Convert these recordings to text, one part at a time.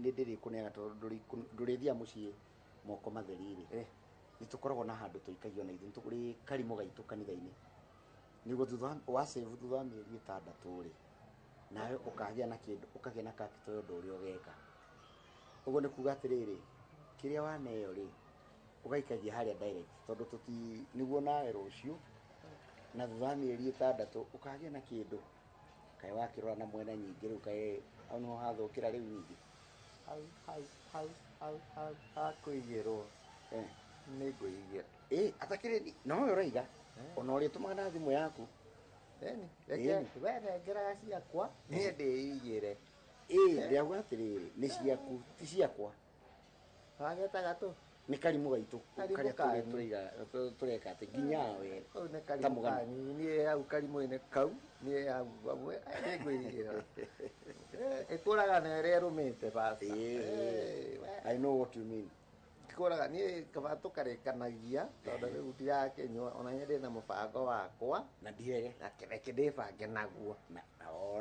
nĩ ndĩrĩ kũneaga tondũ ndũrĩthia mũciĩ moko matheri rĩ nĩ tũkoragwo na handũ tũikagio na ithuĩ tũrĩ karimũ gaitũ kanitha-inĩ nĩguo thutha wa save thutha wa mĩeri 6 rĩ nawe ũkagĩa na capital ya ũndũ ũrĩa ũgeka ũguo nĩ kuga atĩrĩrĩ kĩrĩa waneo rĩ ũgaikagia harĩa direct tondũ nĩguo nawe rũciũ na thutha wa mĩeri 6 ũkagĩa na kĩndũ kaĩ wakĩrora na mwena nyingĩ rĩu kaĩ au nĩho hathũkĩra rĩu nyingĩ hau hakũigĩrwo nĩ ngũigĩra atakĩrĩ nowe ũraiga ona ũrĩa ũtũmaga na thimũ yaku we nengeraga ciakwa niĩ ndĩigĩre ndĩrauga atĩrĩrĩ nĩ ciaku ti ciakwa wagetaga tũ nĩ karimũ gaitũ karĩa tũreka atĩ nginya we ta mũgani niĩ hau karimũ-inĩ kau niĩ hau hamwe nĩ ngũigĩra ĩkũraga na ĩrĩa ĩrũmĩte basi I know what you mean kũraga niĩ kaba tũkarĩkanagia tondũ rĩu ndirakĩnyua ona niĩ ndĩna mũbango wakwa na ndirege na kĩreke ndĩbange naguo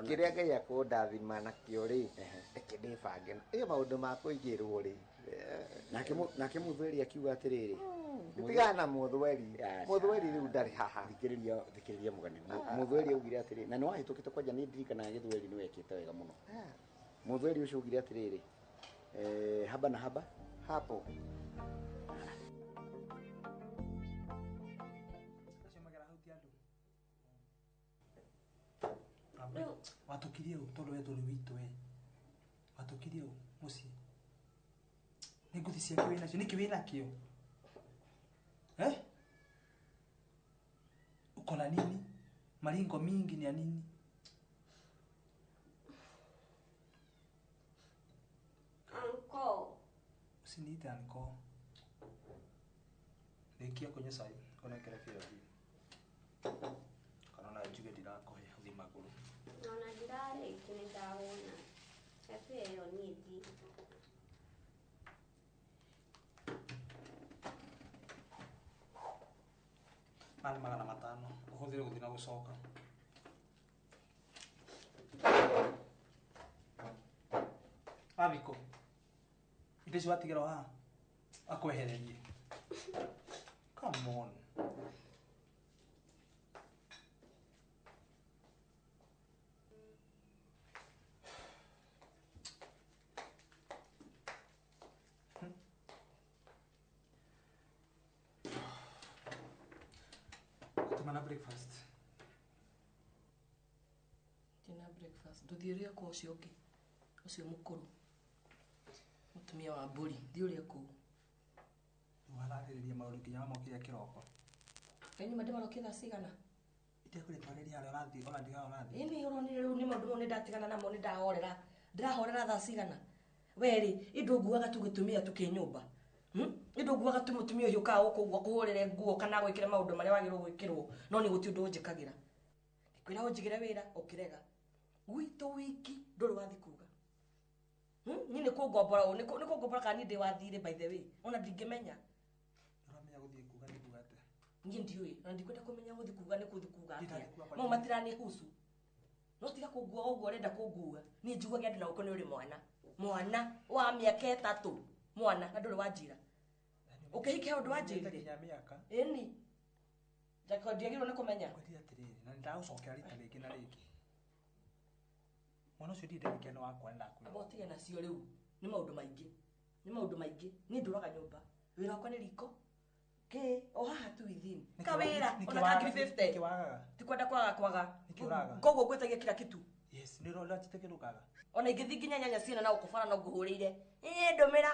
kĩrĩa Ngai akũndathima nakĩo rĩ reke ndĩbange ĩ maũndũ ma kũigĩrwo rĩ nake mũthweri akiuga atĩrĩrĩ gĩtigana na mũthweri rĩu ndarĩ haha thikĩrĩria mũgani mũthweri augire atĩrĩrĩ na nĩ wahĩtũkĩte kwanja nĩ ndirikanaga gĩthweri nĩ wekĩte wega mũno mũthweri ũcio augire atĩrĩrĩ haba na haba hapo watukirie u tondũ we tũrĩ witũ we watukirie u mũciĩ nĩ ngũthi ciake wĩ nacio nĩkĩ wĩ nakĩo uko na nini maringo mingi ni ya nini Uncle usiniite uncle nĩkia kwenye sai onekere fira hivi kana na juge ndirakohe uthi maguru ona ndirarĩ kĩnĩ ndawona efe ĩyo nĩti nani 500 ũhũthĩre gũthi na gũcoka abiko indo icio watigĩrwo haha akwehererie come on tumana breakfast tina breakfast nduthiria ko ucio ũngĩ ucio mũkũrũ mutumia wa mburi thiuria kũ wararĩrĩria maũndũ kinya mokĩria kĩroko Eni madema maroketha cigana itekũrĩ twarĩria arĩa ũrathiĩ ona ndiga ũrathiĩ ĩni ũronire rĩu nĩ maũndũ mau nĩ ndatigana namo nĩ ndahorera thaa cigana weri indo nguaga tu gĩtumia tukĩnyũmba indo nguaga tu mutumia ũyũ ka ũkũgwa kũhũrĩre nguo kana gwĩkĩra maũndũ marĩa wagĩrĩirwo gwĩkĩrwo no nĩ gũti ũndũ njĩkagĩra ndikwĩra ũnjigĩre wĩra ũkĩrega gwitũ wiki ndũrĩ wathi kuga ni nĩ kũngombora nĩ kũngombora kana ndĩ wathire by the way ona ndingĩmenya ũramenya gũthiĩ kuga nĩ kuga atĩa niĩ ndiũĩ na ndikwenda kũmenya gũthi kuga nĩ kũthi kuga atĩa mau matirani husu no tiga kũngua ũguo ũrenda kũngua niĩ njiguage andũ na gũkũ nĩ ũrĩ mwana wa mĩaka 3 mwana na ndũrĩ wanjira ũkĩhike ũndũ wanjirire ĩni Jacob ndiagĩrwo nĩ kũmenya kwĩrĩa atĩrĩrĩ na ndagũcokera rita rĩngĩ na rĩngĩ mwana ũcio ndinde gĩkeno wakwa ndakwĩra abo tige nacio rĩu nĩ maũndũ maingĩ niĩ ndũraga nyũmba wĩra wakwa nĩ riko o haha tu within kawĩra ona ka 50 tikwenda kwaga koguo ngwetagia kila kitu yes nĩ rola titekerukaga ona ingĩthi nginya nyanya ciana na ũkũbara no ngũhũrĩire ndũmĩra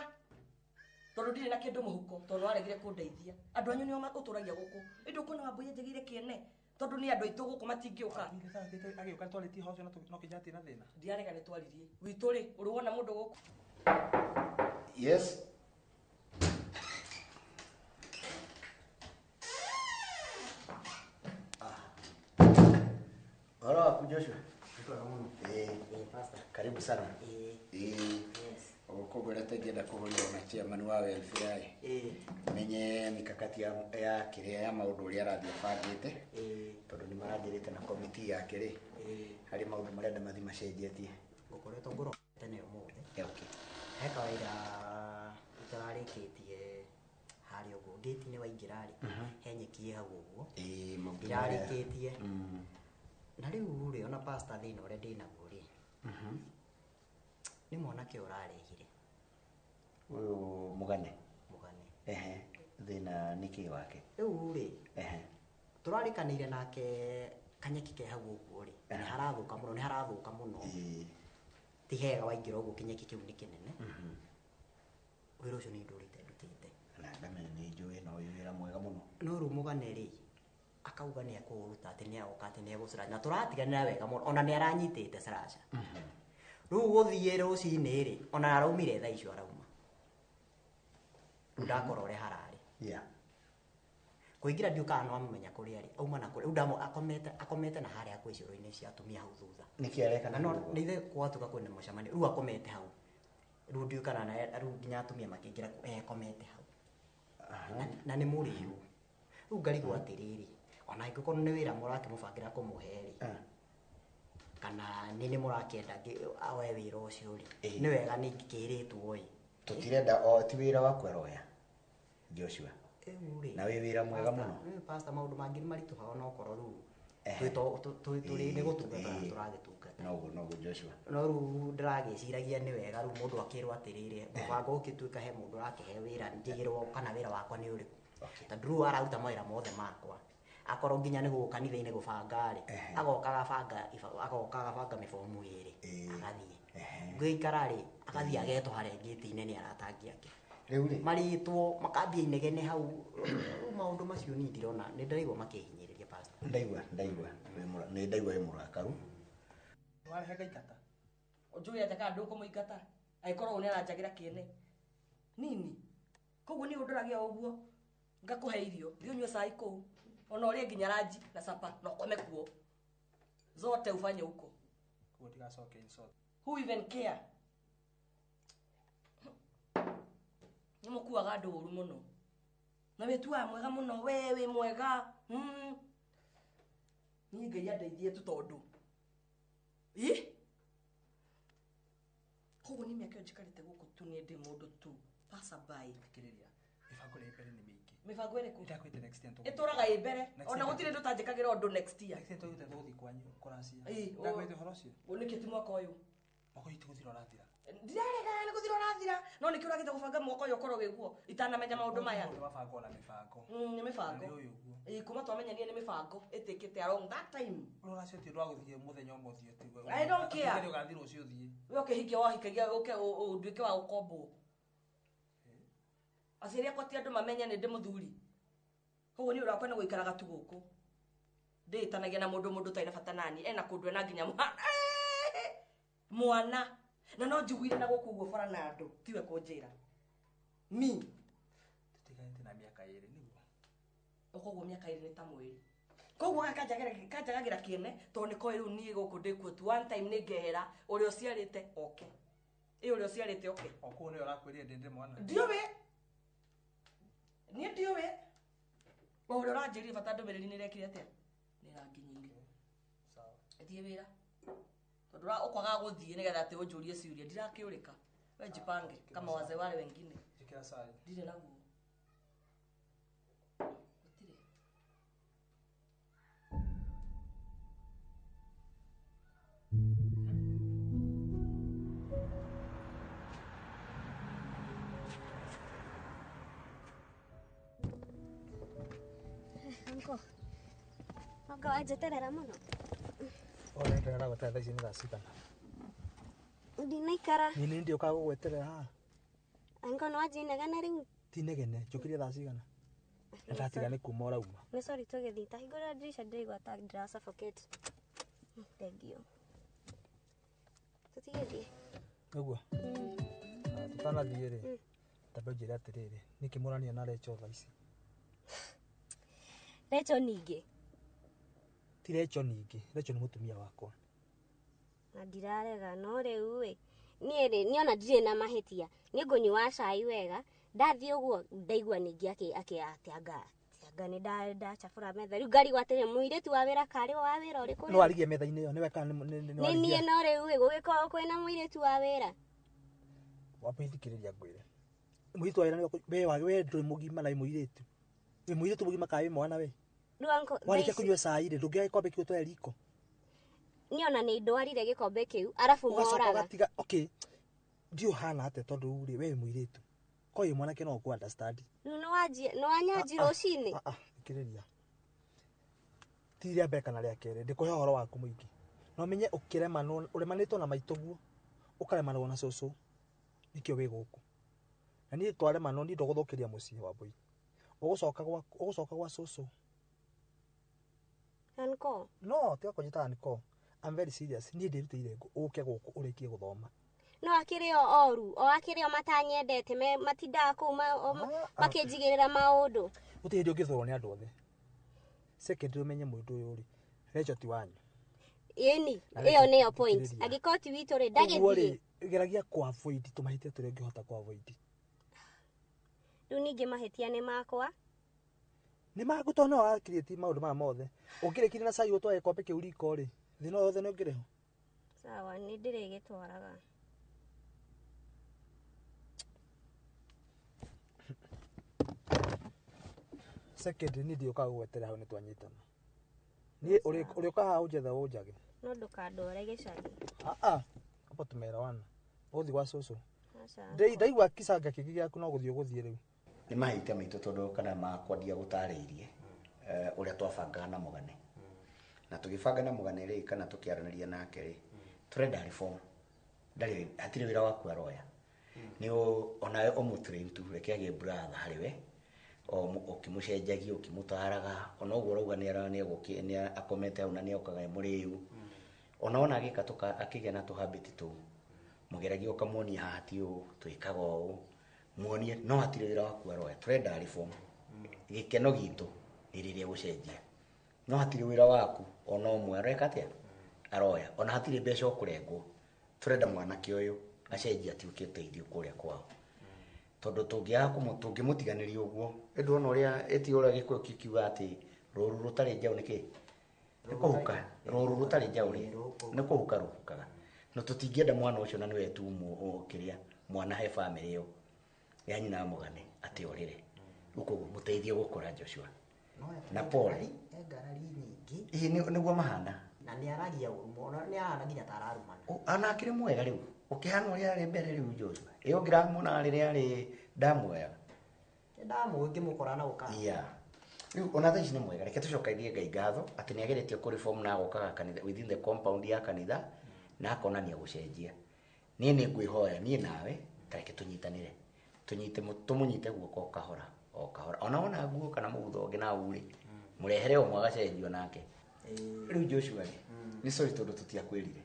tondũ ndirĩ na kĩndũ mũhuko tondũ waregire kũndeithia andũ anyu nĩo ũtũragia gũkũ indo kũna wambũia njagĩire kĩene tondũ nĩ andũ aitũ gũkũ matingĩũka agĩũka twarĩtie hocio no kĩnjati na thĩna ndiarega nĩ twaririe witũ rĩ ũrĩ wona mũndũ gũkũ yes Hola, Joshua. pastor Karibu sana. yes Ukugorete ngenda kuhũrĩrwo na chairman wa welfare menye mikakati ya kĩrĩa ya maũndũ ũrĩa arathiĩ bangĩte tondũ nĩ maranjĩrĩte na committee yake rĩ harĩ maũndũ marĩa ndamathi macenjetie ngokoretwo ngoro tene ũmũthĩ okay Heka wĩra ũtararĩkĩtie harĩa ũguo gate-inĩ waingĩra rĩ he nyeki hau ũguo ndirarĩkĩtie na rĩu rĩ ona pastor thĩna ũrĩa ndĩnaguo rĩ nĩ mwanake ũrarehire ũyũ Mũgane thĩna nĩkĩ wake rĩu rĩ tũrarĩkanĩire nake kanyeki ke hau ũguo rĩ nĩ harathũka mũno ti hega waingĩra ũguo kĩnyeki kĩu nĩ kĩnene wĩra ũcio nĩ ndũrĩte ndutĩte na ngamenya nĩ njũĩ no wĩra mwega mũno no rĩu Mũgane rĩ akauga nĩ akũruta atĩ nĩ agoka atĩ nĩ egũcaraca na tũratiganĩra wega mũno ona nĩ aranyitĩte caraca rĩu gũthiĩ rũcinĩ rĩ ona araumire thaa icio arauma ndakora ũrĩa hararĩ kũingĩra ndiũkaga no amenya kũrĩa arĩ auma na kũrĩa ndamo akomete na harĩa kwĩ cioro-inĩ cia atumia hau thutha nĩkĩ arekana no nĩ ithe gwatuka kwĩna mũcemanio rĩu akomete hau rĩu ndiũkana na rĩu nginya atumia makĩingĩra komete hau na nĩ mũrĩu rĩu ngarigwo atĩrĩrĩ ona angĩkorwo nĩ wĩra mũrakĩmũbangĩra kũmũhe rĩ kana nĩ mũrakĩenda oe wĩra ũcio rĩ nĩ wega nĩ kĩrĩtwo ĩ tũtirenda ti wĩra wa kweroya Joshua na wĩ wĩra mwega mũno pastor maũndũ mangĩ nĩ maritũha ona okorwo rĩu tũrĩ nĩ gũtungata na tũragĩtungata noguo Joshua no rĩu ndĩragĩciragia nĩ wega rĩu mũndũ akĩrwo atĩrĩrĩ mũbango ũkĩtuĩka he mũndũ ũrakĩhe wĩra njigĩrwo kana wĩra wakwa nĩ ũrĩkũ tondũ rĩu araruta mawĩra mothe makwa akorwo nginya nĩ gũka kanitha-inĩ gũbanga rĩ agoka agabanga mĩbomu ĩrĩ agathiĩ ngĩikara rĩ agathiĩ agetwo harĩa gate-inĩ nĩ aratangia ake rĩu rĩ marĩtwo makambia inegene hau maũndũ macio niĩ ndirona nĩ ndaigua makĩhinyĩrĩria pastor ndaigua wĩ mũrakaru warehe gaikata njũĩ atĩ kana ndũkũmũingata agĩkorwo nĩ aranjagĩra kĩene nini koguo nĩ ũndũragia ũguo ngakũhe irio thiĩ ũnyue cai kũu ona ũrĩe nginya ranji na sapa na ũkome kuo zote ufanye huko kuo ndigacoke insult who even care nĩ mũkuaga andũ ũru mũno na wĩtuaga mwega mũno we wĩ mwega niĩ Ngai andeithie tu tondũ koguo nĩ mĩaka njikarĩte gũkũ tu nĩ ndĩ mũndũ tu passerby thikĩrĩria mĩbango ĩrĩa mbere nĩ mĩingĩ mĩbango ĩrĩkũ ndakwĩte next year ĩtũraga ĩ mbere ona gũtirĩ ndũtanjĩkagĩra ũndũ next year next year tũgĩte gũthiĩ kwanyu kũracia ndakwĩte ũhoro ũcio nĩkĩ ti mwaka ũyũ mwaka ũyũ tũgũthira ũrathira ndirarega nĩ gũthira ũrathira no nĩkĩ ũragĩte gũbanga mwaka ũyũ ũkorwo wĩguo itanamenya maũndũ maya mĩbango na mĩbango nĩ mĩbango kuma twamenyanie nĩ mĩbango ĩtĩkĩte along that time ũracio ti ndwa gũthiĩ mũthenya ũmwe ũthiĩ tu I don't care ũgathira ũcio ũthiĩ we ũkĩhikia wahikagia ũnduĩke wa gũkombwo aciari akwa ti andũ mamenya nĩ ndĩ mũthuri koguo nĩ ũrakwa nĩ gũikaraga tu gũkũ ndĩtanagia na mũndũ tarĩ na bata nani ena kũndũ ena nginya mwana na no njiguire na gũkũ ũguo bara na andũ tiwe kũnjĩra tũtiganĩte na mĩaka ĩrĩ nĩguo koguo mĩaka ĩrĩ nĩ ta mweri koguo kanjagagĩra kĩene tondũ nĩ koĩ rĩu niĩ gũkũ ndĩkuo tu one time nĩ ngehera ũrĩa ũciarĩte oke ũrĩa ũciarĩte oke okũu nĩwe ũrakwĩrire ndĩ mwana ndiũĩ niĩ ndiũĩ ũrĩa ũranjĩrire bata ndũmĩrĩri nĩ ĩrekire atĩa nĩ ĩranginyĩire thiĩ wĩra tondũ ũkwagaga gũthiĩ nĩgetha atĩ ũnjũrie ciũria ndirakĩũrĩka we njipange kama wazee wale wengine ndirĩ naguo gũtirĩ Onga wanjeterera mũno. Ore ndirara gweterera ici nĩ thaa cigana? Ndinaikara. Nĩ ndĩũka gũgweterera haha. Ango no ajinegene rĩu. Ti negene, njũkire thaa cigana? Ndatiga nĩ kuma ũrauma. Nĩ sorry tũgĩthita. Hingũra dirisha ndĩigua ta ndĩra suffocate. Thank you. Tũtigĩthiĩ. Ũguo. Tũtanathiĩ rĩ. Tambe njĩre atĩrĩrĩ, nĩkĩ mũrania na Rachel thaa ici? Rachel ningĩ. Ti Rachel ningĩ, Rachel nĩ mũtumia wakwa. Na ndirarega no rĩu ĩ. Niĩ rĩ niona ndirĩ na mahĩtia. Nĩ ngũnyua cai wega. Ndathiĩ ũguo ndaigua ningĩ akĩanga nĩ ndacabũra metha rĩu ngari gwatĩrĩ mũirĩtu wa wĩra karĩ wa wĩra ũrĩkũ no arigie metha-inĩ ĩyo nĩwe kana nĩ niĩ no rĩu gũgĩkorwo kwĩna mũirĩtu wa wĩra wapithikiriria ngwire muitu wa ira we nduri mugima na muiretu we muiretu mugima kai mwana we Ruanko walikia kunywa cai ri ndungia gikombe kiu twa riko niona ni ndwarire gikombe kiu arafu moraga okay ndio hana ate tondu ri we muiretu koi mwanake no ku understand no wanyaji rocini kiriria tiria beka na ria kere ndikuhe horo waku muingi no menye ukirema no uremanitwo na maitoguo ukaremanwo na cucu nikio wi guku na ni twarema no ni ndoguthukiria mucii wa Mbui ugucoka gwa cucu Anko no tio kujita anko I'm very serious ni ndirutire uke guku urikie guthoma no akirio oru o akirio matanyendete matinda ku makinjigirira maundu utiri ungithorwo ni andu othe second umenye mundu uyu ri rejo ti wanyu yeni iyo niyo point agikoti witu ri ndagithie geragia kwa avoid tumahite turi ngihota kwa avoid riu ningi mahetia ni makwa ni magutona wa create maundu ma mothe ungirekire na cai utwae kombe kiu riko ri thina yothe no ngireho sawa ni ndirigitwaraga second ni ndio kagwetera hau ni twanyitana ni uri ukaha ujetha unjage no ndukandore gicagi apa tumera wana uthi gwa cucu ndaigua kisanga kiki giaku no guthie riu ni mahite maito tondu kana makwadia gutariirie uria twabangaga na Mugane na tugibanga na Mugane ri kana tukiaraniria nake ri turenda reform ndari atire wira waku aroya ni onawe omutrain tu reke age brother hariwe ukimucenjagia ukimutaraga ona uguo rauga ni arani ni akomete au na ni okaga muriu ona ona agikatuka akigena na tu habit tu mugeragia ukamuonia hati u twikaga u muonie no hatire wira waku aroya turenda reform gikeno gitu iriria gucenjia no hatire wira waku ona umwe areka atia aroya ona hatire mbeca ukurengwo turenda mwanake uyu acenjia ati ukiteithio kuria kwao tondu tungimutiganiria uguo endu ona uria eti uria gikuo kikiuga ati ruru rutari njau niki nikuhuka ruru rutari njau ri nikuhuka ruhukaga no tutingienda mwana ucio na niwe tu ukiria mwana he family yo ya nyina na Mugane ati orire uko muteithie gukura Joshua na Paul engarari nyingi niguo mahana na ni aragia urumona ni ana nginya tararumana ana akire mwega riu ukihana uria ari mbere riu Joshua iyo ngiramuna riri ari ndamwega ndamu ngimukora na uka riu ona tha ici ni mwega reke tucokaithie Ngai ngatho ati ni ageretie ku reform na agokaga kanitha within the compound ya kanitha na akonania gucenjia nie ni ngwihoya nie nawe tareke tunyitanire tumunyite guoko kahora ona nguo kana mugutho ngi na uri murehere o mwagacenjio nake riu Joshua ni sorry tondu tutiakwirire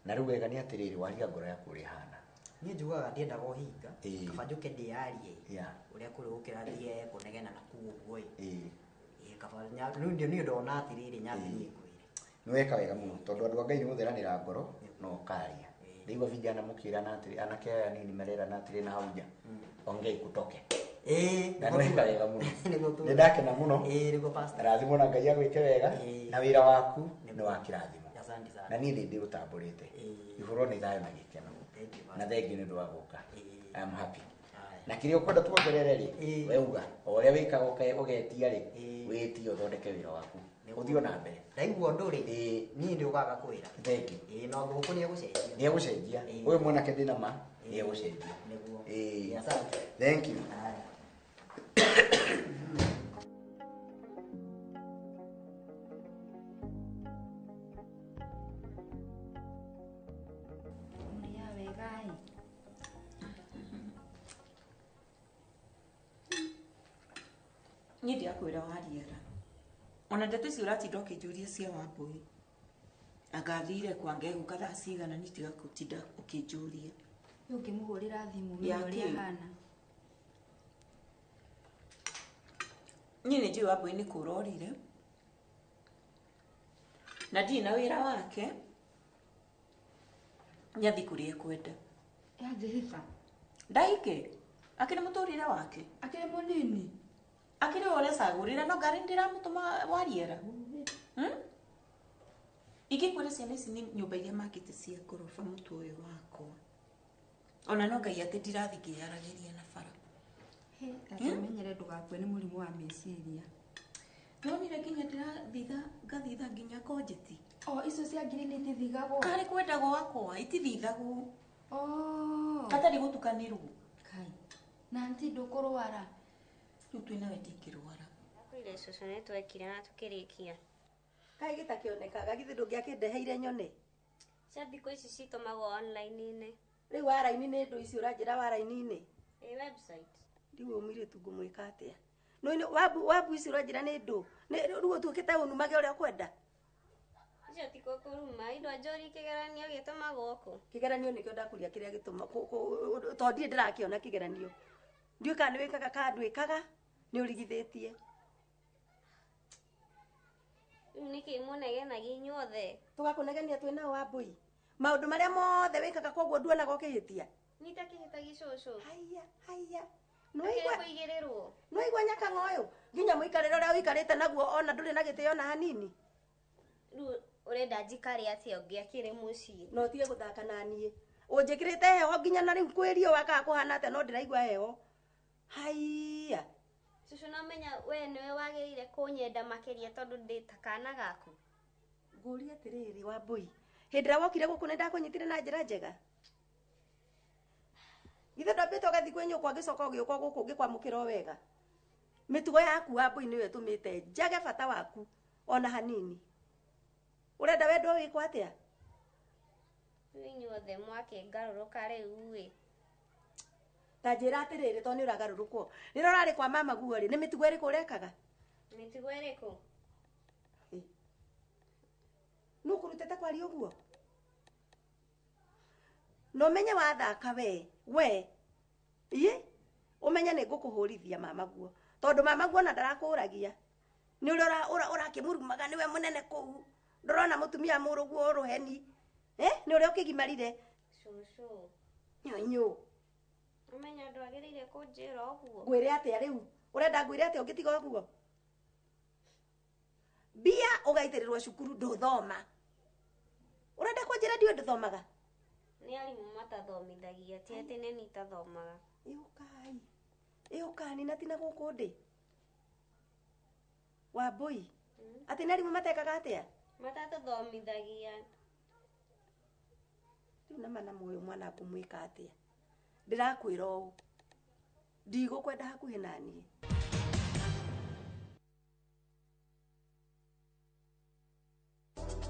na riu wega ni atiriri waria ngoro yaku ri hana ni njugaga ndienda guhinga kabanjuke ndiarie uria kuri ukirathie kunegena na kuguo kabanya riu ndio ni ndona atiriri nyathi ni kwire ni weka wega muno tondu andu Ngai ni gutheranira ngoro no karia ndigwa vijana mukira na atiri anake aya nini merera na atiri na hauja ongei kutoke na weka wega muno ni ndakena muno niko pastor rathimo na Ngai agwike wega na wira waku ni wa kirathimo asante sana na ni ndi utamburite iguru ni thayo na gikeno na thengi ni ndwa guka I'm happy na kiri ukwenda tuongerere ri weuga oria wikaga ugetia ri witie uthondeke wira waku uthio na mbere ndaigua nduri ni ndi ugaga kwira thengi no guku ni egucenjia uyu mwanake ndina ma ni egucenjia niguo asante thank you ni ndia kwira wariera ona ndeto icio uratinda ukinjuria cia Wambui agathire kwa Ngegu kathaa cigana ni tiga gutinda ukinjuria ukimugurira thimu uria hana ni njui Wambui ni kurorire na ndina wira wake nyathi kuria kwenda yathika ndaike akire muturire wake akire munini akire ore sagurira no gari ndira mutuma wariera iki kwere ciana ici ni nyumba iria makite cia ngorofa mutu uyu wakwa ona no ngai ati ndirathikĩaragiria na bara amenyere ndugakue nĩ mũrimũ wa meciria. nonire nginya ndĩrathitha ngathitha nginya konjeti Icio cia ngiri nĩ itithigagwo. karĩ kwendagwo wakwa itithithagwo Oh. hatarĩ gũtukanĩrwo Kai. Na anti ndũkũrwara. rĩu twĩnawe ndingĩrwara Kwĩre cũcũ nĩ twekire na tũkĩrĩkia. kaĩ gĩtakĩonekaga githĩ ndũngĩakĩndeheire nyone Cia thikũ ici citũmagwo online-inĩ. rĩu wara-inĩ nĩ ndũ icio ũranjĩra wara-inĩ Website. ndiũ ũmire tu ngũmwĩka atĩa wabu ici ũranjĩra nĩ ndũ rĩu ũtuĩkĩte ũnumage ũrĩa ũkwenda Icio ti kũruma, indo njori kĩgeranio gĩtũmagwo kũ. kĩgeranio nĩkĩo ndakũria kĩrĩa gĩtũma tondũ ndirĩ ndĩrakĩona kĩgeranio ndiũĩ kana nĩ wĩkaga kana ndwĩkaga nĩ ũrigithĩtie Rĩu nĩkĩ mũnegenagia inyuothe. tũgakũnegenia twĩ nao Wambui maũndũ marĩa mothe wĩkaga koguo nduonaga ũkĩhĩtia Nitakĩhĩtagia cũcũ. haya Kũigĩrĩrwo. nĩwaigua nyakang'o ũyũ nginya mũikarĩre ũrĩa ũikarĩte naguo ona ndũrĩ na gĩtĩo na hanini Rĩu ũrenda njikare atĩa ũngĩakĩrĩ mũciĩ. no tige gũthaka na niĩ ũnjĩkĩrĩte heho nginya na rĩu kwĩrio wakaga kũhana atĩa no ndĩraigua heho haiya Cũcũ no menya we nĩwe wagĩrĩire kũnyenda makĩria tondũ ndĩ ta kana gaku. ngũria atĩrĩrĩ Wambui hĩndĩ ĩrĩa wokire gũkũ nĩ ndakũnyitire na njĩra njega githĩ ndambĩte ũgathiĩ kwĩ nyũkwa ngĩcoka ũgĩũka gũkũ ngĩkwamũkĩra wega mĩtugo yaku Wambui nĩwe ĩtũmĩte njage bata waku ona hanini ũrenda wendo wĩkwo atĩa Rĩu inyuothe mwakĩngarũrũka rĩu ta njĩra atĩrĩrĩ tondũ nĩ ũragarũrũkwo rĩrĩa ũrarĩ kwa mama guo rĩ nĩ mĩtugo ĩrĩkũ ũrekaga Mĩtugo ĩrĩkũ? nũ kũrutĩte kwaria ũguo na ũmenye wathaka we ũmenye nĩ ngũkũhũrithia mama guo tondũ mama guo na ndarakũragia nĩ ũrĩa ũrakĩmurumaga nĩwe mũnene kũu ndũrona mũtumia mũrũguo rũheni nĩ ũrĩa ũkĩgimarire Cũcũ. nyonyo Ũmenya ndwagĩrĩire kũnjĩra ũguo. ngwĩre atĩa rĩu ũrenda ngwĩre atĩa ũngĩtiga ũguo mbia ũgaitĩrĩrwo cukuru ndũthoma ũrenda kũnjĩra ndiũ ndũthomaga Nĩ arimũ matathomithagia ti atĩ nĩ niĩ itathomaga. ĩũkani na tina gũkũ ndĩ Wambui atĩ nĩ arimũ matekaga atĩa Matatũthomithagia. rĩu nama na muoyo mwana ngũmwĩka atĩa ndĩrakwĩra ũũ ndigũkwenda hakuhĩ na niĩ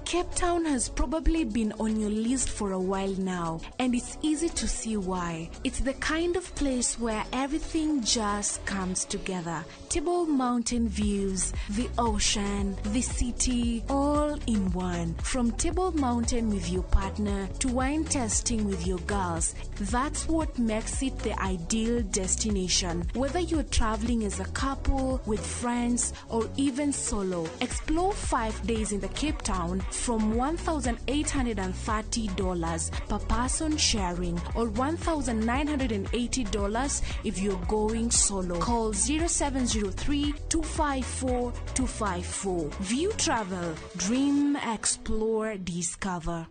Cape Town has probably been on your list for a while now, and it's easy to see why. It's the kind of place where everything just comes together. Table Mountain views, the ocean, the city, all in one. From Table Mountain with your partner to wine tasting with your girls, that's what makes it the ideal destination. Whether you're traveling as a couple, with friends, or even solo, explore 5 days in the Cape Town from $1,830 per person sharing or $1,980 if you're going solo. Call 0703-254-254. View Travel. Dream, explore, discover.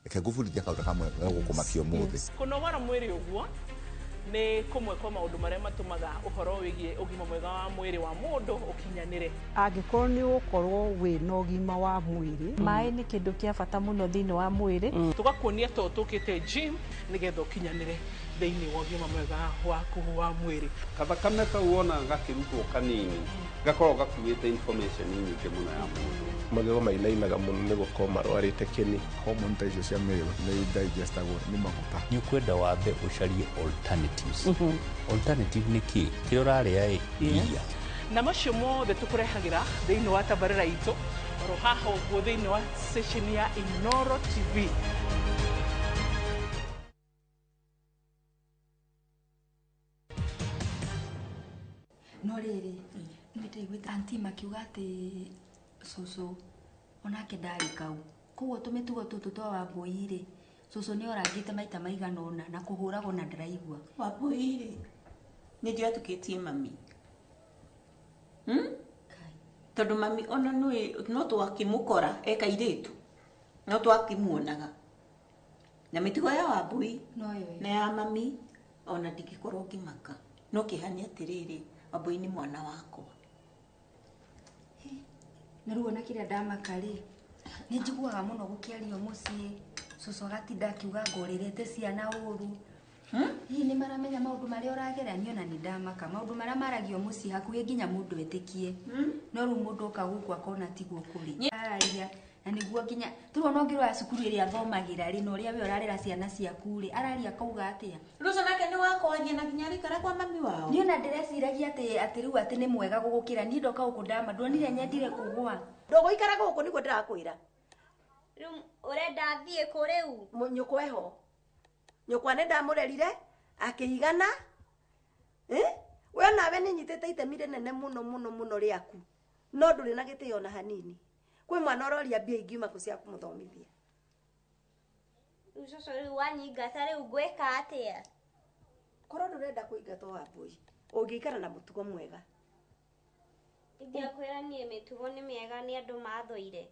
Ekagufulithia kaũndũ kamwe gũkũmakia ũmũthĩ kũnogora mwĩrĩ ũguo nĩ kũmwe kwa maũndũ marĩa matũmaga ũhoro wĩgiĩ ũgima mwega wa mwĩrĩ wa mũndũ ũkinyanĩre. Angĩkorwo nĩ ũkorwo wĩna ũgima wa mwĩrĩ, maĩ nĩ kĩndũ kĩa bata mũno thĩinĩ wa mwĩrĩ. Tugakuonia to tũkĩte gym nĩgetha ũkinyanĩre thĩinĩ wa ũgima mwega waku wa mwĩrĩ. Kathakame kau wona gakĩrutwo kanini gakorwo gakuĩte information nyingĩ mũno ya mũndũ. Magego mainainaga mũno nĩ gũkorwo marwarĩte kĩni. Hormone ta icio cia mĩĩrĩ nĩ digestagwo nĩ maguta. Nĩ ũkwenda wambe ũcarie alternatives. Alternative nĩ kĩ? Kĩrĩa ũrarĩa iria. Na macio mothe tũkũrehagĩra thĩinĩ wa tabarĩra itũ oro haha ũguo thĩinĩ wa station ya Inooro TV. No rĩrĩ nĩndĩraiguĩte anti makiuga atĩ cũcũ onake ndarĩ kau koguo tũmĩtugo tũtũ twa Wambui-rĩ cũcũ nĩ orangĩte maita maigana ũna na kũhũragwo na ndĩraigua. Wambui-rĩ nĩ ndio atukĩtie mami. tondu mami ona no twakimukora eka iritu no twakimuonaga na mitugo ya Wambui na ya mami ona ndigikorwo ngimaka no kihania atiriri Wambui ni mwana wakwa na ruo na kiria ndamaka ri ni njiguaga muno gukiario mucii cucu agatinda akiuga ngorerete ciana uru hihi ni maramenya maundu maria uragerania na ni ndamaka maundu maria maragio mucii hakuhi nginya mundu etikie no ru mundu oka guku akona tiguo kuri araria na niguo nginya tuona ngiro ya cukuru iria athomagira ri no ria we urarera ciana ciaku ri araria kauga atia ruco nake ni wakwaria na nginya rikara kwa mami wao ni ona ndireciragia ati riu ati ni mwega gugukira ni ndoka guku ndama ndonire nyendire kugwa ndogo ikara guku niguo ndirakwira riu urenda thie ku riu nyukwa eho nyukwa ne ndamurerire akihigana we nawe ni nyitete itemi rinene muno riaku no nduri na gitio na hanini kwi mwana uroria mbia ingiuma kucia kumuthomithia ucoco riu wanyingata riu ngwika atia korwo ndurenda kuingata Wambui ungiikara na mutugo mwega ndiakwira nie mitugo ni miega ni andu mathuire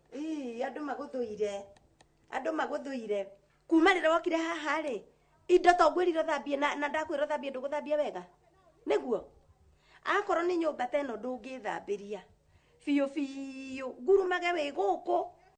andu maguthuire kuma rira wokire haha ri indo to ngwirire thambie na ndakwira thambie nduguthambia wega niguo akorwo ni nyumba teno ndungithambiria fiu ngurumage wi guku